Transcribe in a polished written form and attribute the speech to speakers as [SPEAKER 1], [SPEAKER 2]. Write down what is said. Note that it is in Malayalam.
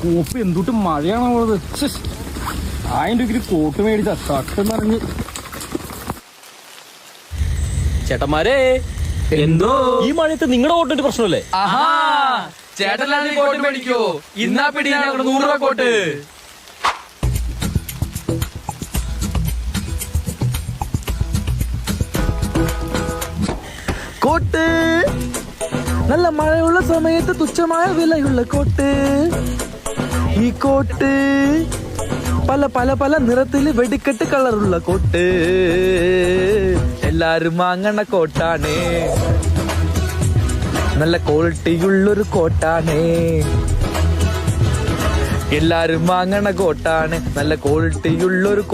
[SPEAKER 1] കോപ്പ് എന്തുട്ട് മഴയാണോ ഉള്ളത്. 1000 രൂപയ്ക്ക് കോട്ട് മേടിച്ച തട്ടെന്ന് പറഞ്ഞ്.
[SPEAKER 2] ചേട്ടന്മാരെ എന്തോ ഈ മഴയത്ത് നിങ്ങളുടെ കോട്ടിന്റെ പ്രശ്നമല്ലേ?
[SPEAKER 3] ചേട്ടൻ കോട്ട് മേടിക്കോ? ഇന്നാ പിടിയാണ് 100 രൂപ കോട്ട്.
[SPEAKER 4] കോട്ട് നല്ല മഴയുള്ള സമയത്ത് തുച്ഛമായ വിലയുള്ള കോട്ട്. ഈ കോട്ട് പല പല പല നിറത്തില് വെടിക്കെട്ട് കളറുള്ള കോട്ട്. എല്ലാരും വാങ്ങണ കോട്ടാണ്. നല്ല ക്വാളിറ്റിയുള്ളൊരു കോട്ടാണ്. എല്ലാരും വാങ്ങണ കോട്ടാണ്. നല്ല ക്വാളിറ്റിയുള്ളൊരു